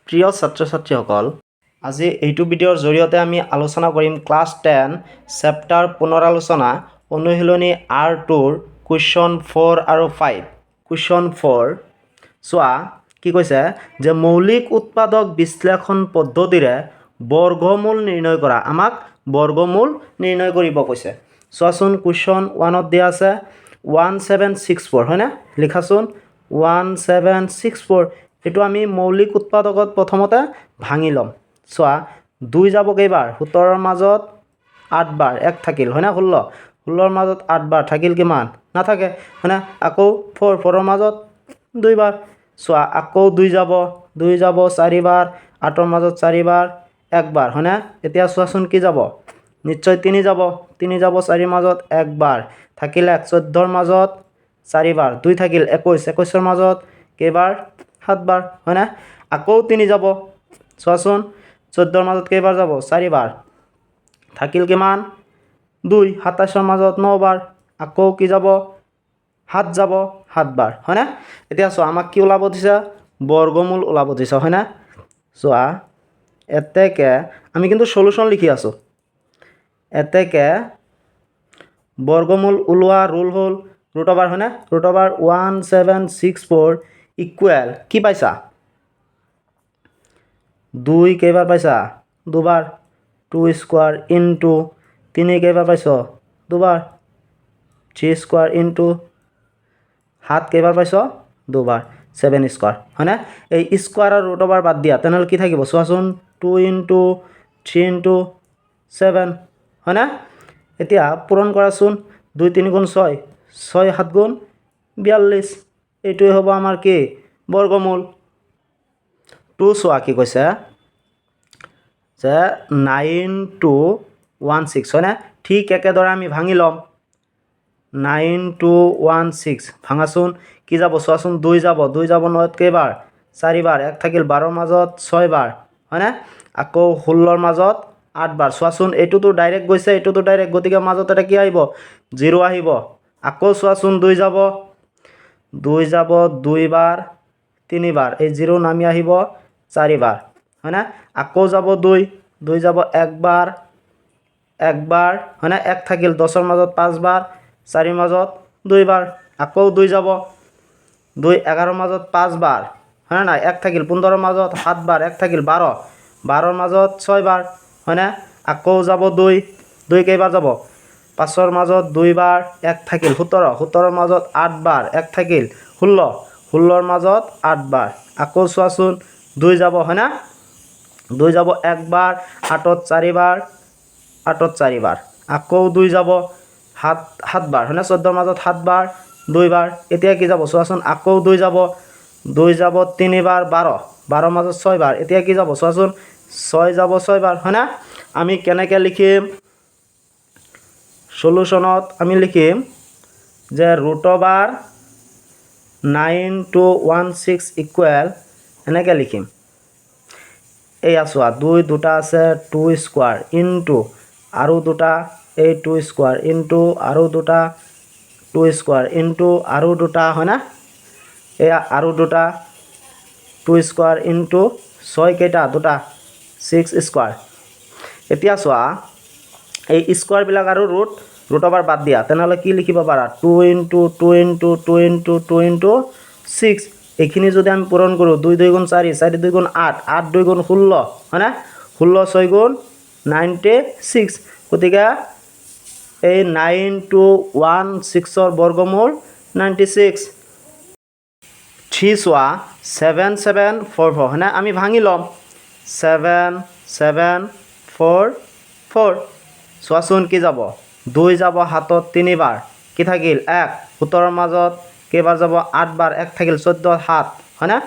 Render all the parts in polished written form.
প্ৰিয় ছাত্ৰ ছাত্ৰীসকল, আজি এইটো ভিডিঅ'ৰ জৰিয়তে আমি আলোচনা কৰিম ক্লাছ 10 চেপ্টাৰ পুনৰালোচনা অনুশীলনী R2ৰ কুৱেশ্যন 4 আৰু 5। কুৱেশ্যন 4 চোৱা কি কৈছে যে মৌলিক উৎপাদক বিশ্লেষণ পদ্ধতিৰে বৰ্গমূল নিৰ্ণয় কৰা। আমাক বৰ্গমূল নিৰ্ণয় কৰিব কৈছে। চোৱাচোন কুৱেশ্যন 1ত দিয়া আছে 1764 হয়নে? লিখাচোন 1764। এইটো আমি মৌলিক উৎপাদকত প্ৰথমতে ভাঙি ল'ম। চোৱা 2 যাব কেইবাৰ? 17ৰ মাজত 8 বাৰ, 1 থাকিল হয়নে? 16ৰ মাজত 8 বাৰ থাকিল, কিমান? নাথাকে হয়নে? আকৌ 4ৰ মাজত 2 বাৰ। চোৱা আকৌ 2 যাব 4 বাৰ, 8ৰ মাজত 4 বাৰ, 1 বাৰ হয়নে? এতিয়া চোৱাচোন কি যাব? নিশ্চয় 3 যাব 4ৰ মাজত 1 বাৰ থাকিল 1, 14ৰ মাজত 4 বাৰ, 2 থাকিল 21ৰ মাজত কেইবাৰ? 7 বাৰ হয়নে? আকৌ 3 যাব, চোৱাচোন 14ৰ মাজত কেইবাৰ যাব? 4 বাৰ থাকিল কিমান? 2, 27ৰ মাজত 9 বাৰ, আকৌ কি যাব? 7 যাব 7 বাৰ হয়নে? এতিয়া চোৱা আমাক কি ওলাব দিছে? বৰ্গমূল ওলাব দিছে হয়নে? চোৱা এতেকে আমি কিন্তু সলিউশ্যন লিখি আছোঁ। এতেকে বৰ্গমূল ওলোৱা ৰুল হ'ল ৰুট অভাৰ হয়নে? ৰুট অভাৰ 1764 ইকুৱেল কি পাইছা? 2 কেইবাৰ পাইছা? 2 বাৰ। 2 স্কোৱাৰ ইনটু 3 কেইবাৰ পাইছ? 2 বাৰ। 3 স্কোৱাৰ ইনটু 7 কেইবাৰ পাইছ? 2 বাৰ। 7 স্কোৱাৰ হয়নে? এই স্কোৱাৰ আৰু ৰুট অভাৰ বাদ দিয়া, তেনেহ'লে কি থাকিব? চোৱাচোন 2 ইনটু 3 ইনটু 7 হয়নে? এতিয়া পূৰণ কৰাচোন। 2 3 গুণ 6, 6 7 গুণ 42। এইটোৱে হ'ব আমাৰ কি? বৰ্গমূল। 2 চোৱা কি কৈছে যে 9216 হয়নে? ঠিক একেদৰে আমি ভাঙি ল'ম। 9216 ভাঙাচোন কি যাব? চোৱাচোন 2 যাব 9ত কেইবাৰ? 4 বাৰ, 1 থাকিল 12ৰ মাজত 6 বাৰ হয়নে? আকৌ 16ৰ মাজত 8 বাৰ। চোৱাচোন এইটোতো ডাইৰেক্ট গৈছে, এইটোতো ডাইৰেক্ট, গতিকে মাজত এটা কি আহিব? 0 আহিব। আকৌ চোৱাচোন 2 যাব 2 বাৰ 3 বাৰ, এই 0 নামি আহিব 4 বাৰ হয়নে? আকৌ যাব 2 যাব 1 বাৰ হয়নে? 1 থাকিল 10ৰ মাজত 5 বাৰ, 4ৰ মাজত 2 বাৰ। আকৌ 2 যাব 2 11ৰ মাজত 5 বাৰ হয়নে নাই? 1 থাকিল 15ৰ মাজত 7 বাৰ, 1 থাকিল 12ৰ মাজত 6 বাৰ হয়নে? আকৌ যাব 2 কেইবাৰ যাব? 5ৰ মাজত 2 বাৰ, 1 থাকিল 17ৰ মাজত 8 বাৰ, 1 থাকিল 16ৰ মাজত 8 বাৰ। আকৌ চোৱাচোন 2 যাব হয়নে? 2 যাব 1 বাৰ, 8ত 4 বাৰ, আকৌ 2 যাব 7 বাৰ হয়নে? 14ৰ মাজত 7 বাৰ, 2 বাৰ। এতিয়া কি যাব? চোৱাচোন আকৌ 2 যাব 3 বাৰ 12ৰ মাজত 6 বাৰ। এতিয়া কি যাব? চোৱাচোন 6 যাব 6 বাৰ হয়নে? আমি কেনেকৈ লিখিম? সলিউশ্যনত আমি লিখিম যে ৰুট অভাৰ 9216 ইকুৱেল এনেকৈ লিখিম। এয়া চোৱা 2 দুটা আছে 2 স্কোৱাৰ ইনটু আৰু দুটা এই 2 স্কোৱাৰ ইনটু আৰু দুটা 2 স্কোৱাৰ ইনটু আৰু দুটা হয়নে? এয়া আৰু দুটা 2 স্কোৱাৰ ইনটু 6 কেইটা? দুটা 6 স্কোৱাৰ। এতিয়া চোৱা এই স্কোৱাৰবিলাক আৰু ৰুট অভাৰ বাদ দিয়া, তেনেহ'লে কি লিখিব পাৰা? 2 ইনটু 2 ইনটু 2 ইনটু 2 ইনটু 6। এইখিনি যদি আমি পূৰণ কৰোঁ 2 2 গুণ 4, 4 2 গুণ 8, 8 2 গুণ 16 হয়নে? 16 6 গুণ 96। গতিকে এই 9216ৰ বৰ্গমূল 96। 3 চোৱা 7744 হয়নে? আমি ভাঙি ল'ম 7744। চোৱাচোন কি যাব? 2 যাব 7ত 3 বাৰ, কি থাকিল? 1, 17ৰ মাজত কেইবাৰ যাব? 8 বাৰ, 1 থাকিল 14 7 হয়নে?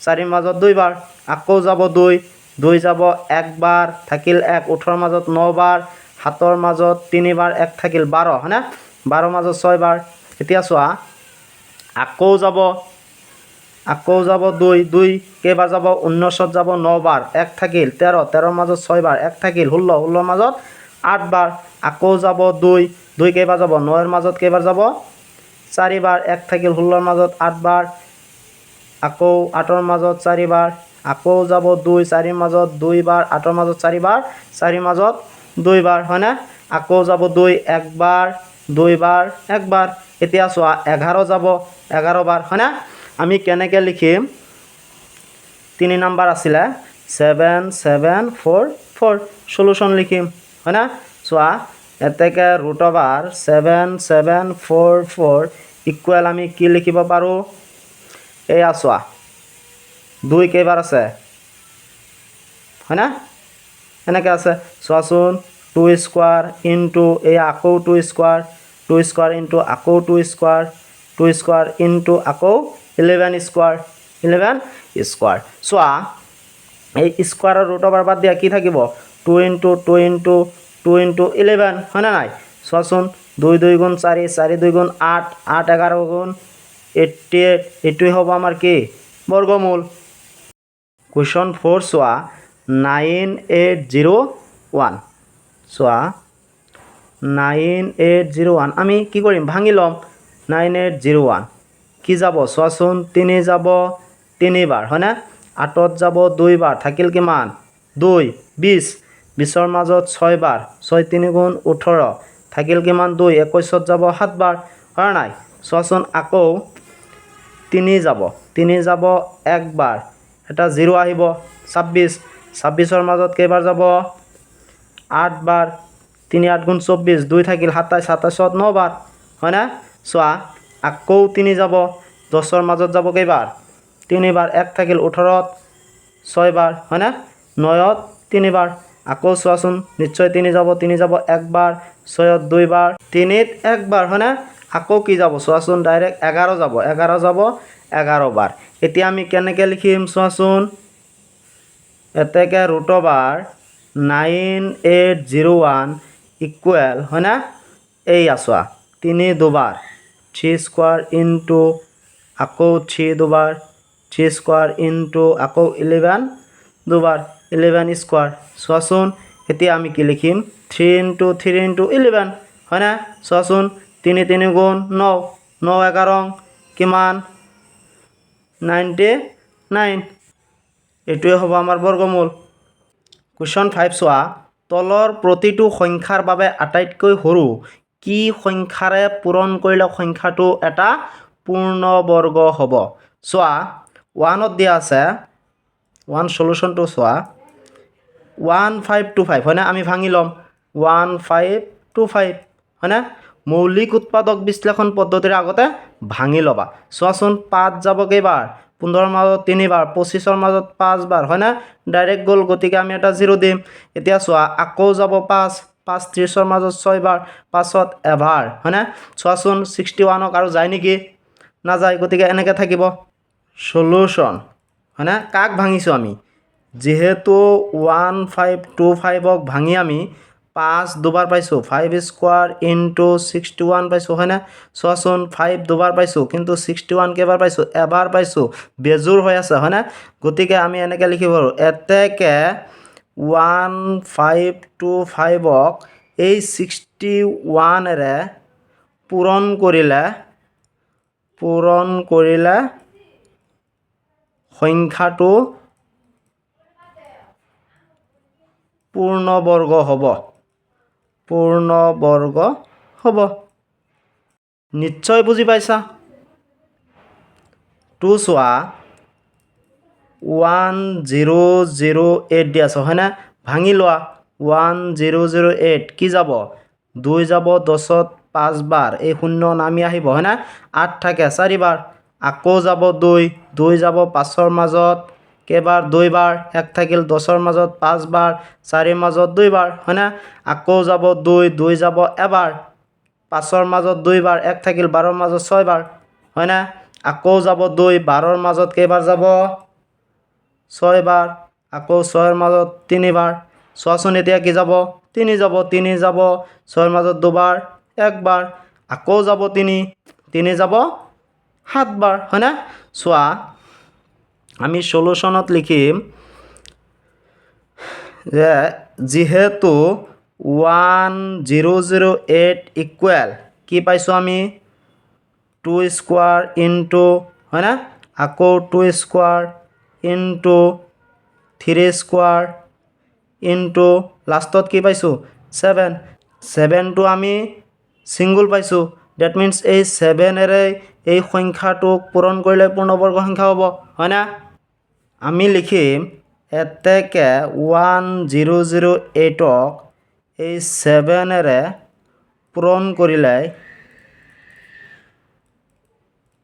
4ৰ মাজত 2 বাৰ। আকৌ যাব 2 যাব 1 বাৰ থাকিল 1, 18ৰ মাজত 9 বাৰ, 7ৰ মাজত 3 বাৰ, 1 থাকিল 12 হয়নে? 12ৰ মাজত 6 বাৰ। এতিয়া চোৱা আকৌ যাব 2 কেইবাৰ যাব? 19ত যাব 9 বাৰ, 1 থাকিল 13ৰ মাজত 6 বাৰ, 1 থাকিল 16ৰ মাজত 8 বাৰ। আকৌ যাব 2 কেইবাৰ যাব? 9ৰ মাজত কেইবাৰ যাব? 4 বাৰ, 1 থাকিল 16ৰ মাজত 8 বাৰ, আকৌ 8ৰ মাজত 4 বাৰ, আকৌ যাব 2 4 মাজত 2 বাৰ 8 মাজত 4 বাৰ 4 মাজত 2 বাৰ হয়নে আকৌ যাব 2 1 বাৰ 2 বাৰ 1 বাৰ এতিয়া চোৱা 11 যাব 11 বাৰ হয়নে আমি কেনেকৈ লিখিম 3 নম্বৰ আছিলে 7 7 4 4 সলিউশন লিখিম হয়নে চোৱা এতেকে √7 7 4 4 ইকুৱেল আমি কি লিখিব পাৰোঁ এয়া চোৱা 2 কেইবাৰ আছে হয়নে এনেকৈ আছে চোৱাচোন 2 স্কোৱাৰ ইনটু এয়া আকৌ 2 স্কোৱাৰ ইনটু আকৌ 2 স্কোৱাৰ ইনটু আকৌ 11 স্কোৱাৰ চোৱা এই স্কোৱাৰৰ √, বাদ দিয়া কি থাকিব 2 ইনটু 2 ইনটু 2 ইনটু 11 হয়নে নাই চোৱাচোন 2 2 গুণ 4 4 2 গুণ 8 8 11 গুণ 88 এইটোৱে হ'ব আমাৰ কি বৰ্গমূল কুৱেশ্যন 4 চোৱা 9801 চোৱা 9801 আমি কি কৰিম ভাঙি ল'ম 9801 কি যাব চোৱাচোন 3 যাব 3 বাৰ হয়নে 8 যাব 2 বাৰ থাকিল কিমান 2 20 20ৰ মাজত 6 বাৰ 6 3 গুণ 18 থাকিল কিমান 2 21ত যাব 7 বাৰ হয় নাই চোৱাচোন আকৌ 3 যাব 1 বাৰ এটা 0 আহিব 26 26ৰ মাজত কেইবাৰ যাব 8 বাৰ 3 8 গুণ 24 2 থাকিল 27 27ত 9 বাৰ হয়নে চোৱা আকৌ 3 যাব 10ৰ মাজত যাব কেইবাৰ 3 বাৰ 1 থাকিল 18ত 6 বাৰ হয়নে 9ত 3 বাৰ আকৌ চোৱাচোন নিশ্চয় 3 যাব 1 বাৰ 6ত 2 বাৰ 3ত 1 বাৰ হয়নে আকৌ কি যাব চোৱাচোন ডাইৰেক্ট 11 যাব 11 বাৰ এতিয়া আমি কেনেকৈ লিখিম চোৱাচোন এতেকে √9801 ইকুৱেল হয়নে এইয়া চোৱা 3 দুবাৰ 3 স্কোৱাৰ ইনটু আকৌ 3 দুবাৰ 3 স্কোৱাৰ ইনটু আকৌ 11 দুবাৰ 11 স্কোৱাৰ চোৱাচোন এতিয়া আমি কি লিখিম 3 ইনটু 3 ইনটু 11 হয়নে চোৱাচোন 3 3 গুণ 9 9 11 কিমান 99 এইটোৱে হ'ব আমাৰ বৰ্গমূল কুৱেশ্যন 5 চোৱা তলৰ প্ৰতিটো সংখ্যাৰ বাবে আটাইতকৈ সৰু কি সংখ্যাৰে পূৰণ কৰিলে সংখ্যাটো এটা পূৰ্ণবৰ্গ হ'ব চোৱা 1ত দিয়া আছে 1 সলিউশনটো চোৱা 1525 হয়নে আমি ভাঙি ল'ম 1525 হয়নে মৌলিক উৎপাদক বিশ্লেষণ পদ্ধতিৰ আগতে ভাঙি ল'বা চোৱাচোন 5 যাব কেইবাৰ 15ৰ মাজত 3 বাৰ 25ৰ মাজত 5 বাৰ হয়নে ডাইৰেক্ট গ'ল গতিকে আমি এটা 0 দিম এতিয়া চোৱা আকৌ যাব 5 30ৰ মাজত 6 বাৰ 5ত এবাৰ হয়নে চোৱাচোন 61ক আৰু যায় নেকি নাযায় গতিকে এনেকৈ থাকিব সলিউশন হয়নে কাক ভাঙিছোঁ আমি যেহেতু 1525ক ভাঙি আমি 5 দুবাৰ পাইছোঁ 5 স্কোৱাৰ ইনটু 61 পাইছোঁ হয়নে চোৱাচোন 5 দুবাৰ পাইছোঁ কিন্তু 61 কেইবাৰ পাইছোঁ এবাৰ পাইছোঁ বেজোৰ হৈ আছে হয়নে গতিকে আমি এনেকৈ লিখিব পাৰোঁ এতেকে 1525ক এই 61ৰে পূৰণ কৰিলে সংখ্যাটো পূৰ্ণবৰ্গ হ'ব নিশ্চয় বুজি পাইছা 2 চোৱা 1008 দিয়া আছে হয়নে ভাঙি লোৱা 1008 কি যাব 2 যাব 10ত 5 বাৰ এই 0 নামি আহিব হয়নে 8 থাকে 4 বাৰ আকৌ যাব 2 যাব 5ৰ মাজত কেইবাৰ 2 বাৰ 1 থাকিল 10ৰ মাজত 5 বাৰ 4ৰ মাজত 2 বাৰ হয়নে আকৌ যাব 2 যাব এবাৰ 5ৰ মাজত 2 বাৰ 1 থাকিল 12ৰ মাজত 6 বাৰ হয়নে আকৌ যাব 2 12ৰ মাজত কেইবাৰ যাব 6 বাৰ আকৌ 6ৰ মাজত 3 বাৰ চোৱাচোন এতিয়া কি যাব 3 যাব 6ৰ মাজত 2 বাৰ 1 বাৰ আকৌ যাব 3 যাব 7 বাৰ হয়নে চোৱা আমি সলিউশনত লিখিম যে যেহেতু 1008 ইকুৱেল কি পাইছোঁ আমি 2 স্কোৱাৰ ইনটু হয়নে আকৌ 2 স্কোৱাৰ ইনটু 3 স্কোৱাৰ ইনটু লাষ্টত কি পাইছোঁ 7 7টো আমি ছিংগুল পাইছোঁ ডেট মিনছ এই 7এৰে এই সংখ্যাটোক পূৰণ কৰিলে পূৰ্ণবৰ্গ সংখ্যা হ'ব হয়নে আমি লিখিম এতেকে 1008ক এই 7এৰে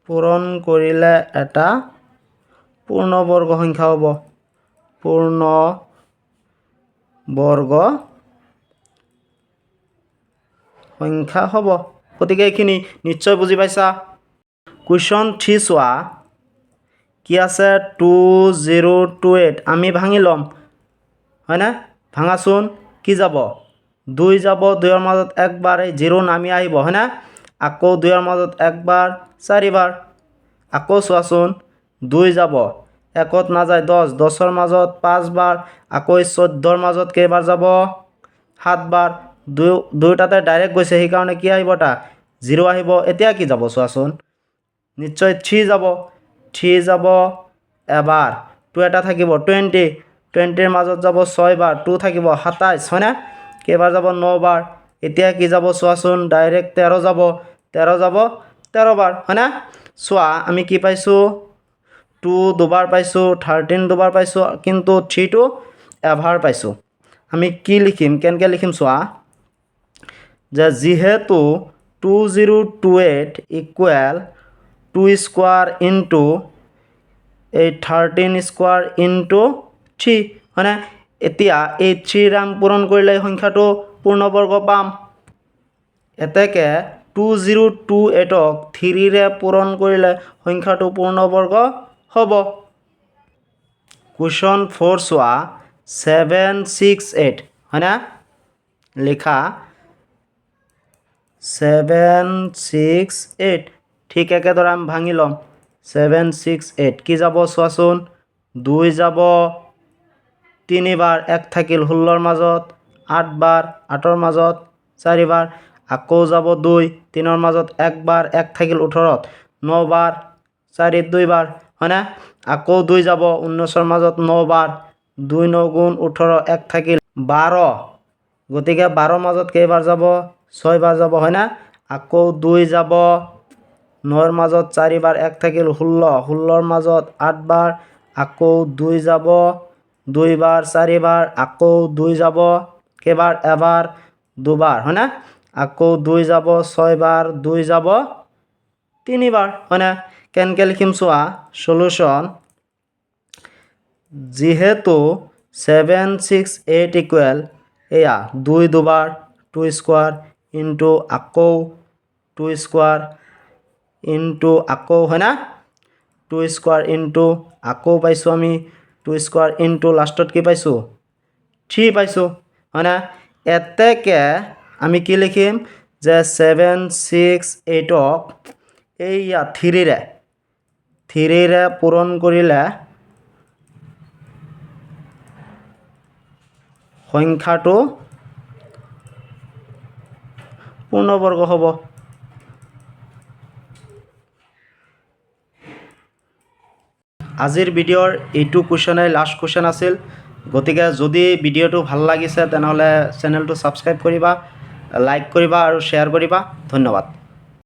পূৰণ কৰিলে এটা পূৰ্ণবৰ্গ সংখ্যা হ'ব পূৰ্ণবৰ্গ সংখ্যা হ'ব গতিকে এইখিনি নিশ্চয় বুজি পাইছা কুৱেশ্যন 3 চোৱা কি আছে 2028 আমি ভাঙি ল'ম হয়নে ভাঙাচোন কি যাব 2 যাব 2ৰ মাজত একবাৰ এই 0 নামি আহিব হয়নে আকৌ 2ৰ মাজত একবাৰ 4 বাৰ আকৌ চোৱাচোন 2 যাব 1ত নাযায় 10 10ৰ মাজত 5 বাৰ আকৌ 14ৰ মাজত কেইবাৰ যাব 7 বাৰ দুইটাতে ডাইৰেক্ট গৈছে সেইকাৰণে কি আহিব তা 0 আহিব এতিয়া কি যাব চোৱাচোন নিশ্চয় 3 যাব এবাৰ 2 এটা থাকিব 20ৰ মাজত যাব 6 বাৰ 2 থাকিব 27 হয়নে কেইবাৰ যাব 9 বাৰ এতিয়া কি যাব চোৱাচোন ডাইৰেক্ট 13 যাব 13 বাৰ হয়নে চোৱা আমি কি পাইছোঁ 2 দুবাৰ পাইছোঁ 13 দুবাৰ পাইছোঁ কিন্তু 3টো এবাৰ পাইছোঁ আমি কি লিখিম কেনেকৈ লিখিম চোৱা যে যিহেতু 2028 ইকুৱেল 2 স্কোৱাৰ ইনটু এই 13 স্কোৱাৰ ইনটু 3 হয়নে এতিয়া এই 3 ৰাং পূৰণ কৰিলে সংখ্যাটো পূৰ্ণবৰ্গ পাম এতেকে 2028ক 3ৰে পূৰণ কৰিলে সংখ্যাটো পূৰ্ণবৰ্গ হ'ব কুৱেশ্যন 4 চোৱা 768 হয়নে লিখা 768 ঠিক একেদৰে আমি ভাঙি ল'ম 768 কি যাব চোৱাচোন 2 যাব 3 বাৰ 1 থাকিল 16ৰ মাজত 8 বাৰ 8ৰ মাজত 4 বাৰ আকৌ যাব 2 3ৰ মাজত 1 বাৰ 1 থাকিল 18ত 9 বাৰ 4 2 বাৰ হয়নে আকৌ 2 যাব 19ৰ মাজত 9 বাৰ 2 9 গুণ 18 1 থাকিল 12 গতিকে 12ৰ মাজত কেইবাৰ যাব 6 বাৰ যাব হয়নে আকৌ 2 যাব 9ৰ মাজত 4 বাৰ 1 থাকিল 16ৰ মাজত 8 বাৰ আকৌ 2 যাব 2 বাৰ 4 বাৰ আকৌ 2 যাব কেইবাৰ এবাৰ দুবাৰ হয়নে আকৌ 2 যাব 6 বাৰ 2 যাব 3 বাৰ হয়নে কেনেকৈ লিখিম চোৱা সলিউশ্যন যিহেতু 768 ইকুৱেল এয়া 2 দুবাৰ 2 স্কোৱাৰ ইনটু আকৌ 2 স্কোৱাৰ ইনটু আকৌ হয়নে 2 স্কোৱাৰ ইনটু আকৌ পাইছোঁ আমি 2 স্কোৱাৰ ইনটু লাষ্টত কি পাইছোঁ 3 পাইছোঁ হয়নে এতেকে আমি কি লিখিম যে 768ক এইয়া 3ৰে পূৰণ কৰিলে সংখ্যাটো পূৰ্ণবৰ্গ হ'ব আজিৰ ভিডিঅ'ৰ এইটো কুৱেশ্যনেই লাষ্ট কুৱেশ্যন আছিল গতিকে যদি ভিডিঅ'টো ভাল লাগিছে তেনেহ'লে চেনেলটো ছাবস্ক্ৰাইব কৰিবা লাইক কৰিবা আৰু শ্বেয়াৰ কৰিবা ধন্যবাদ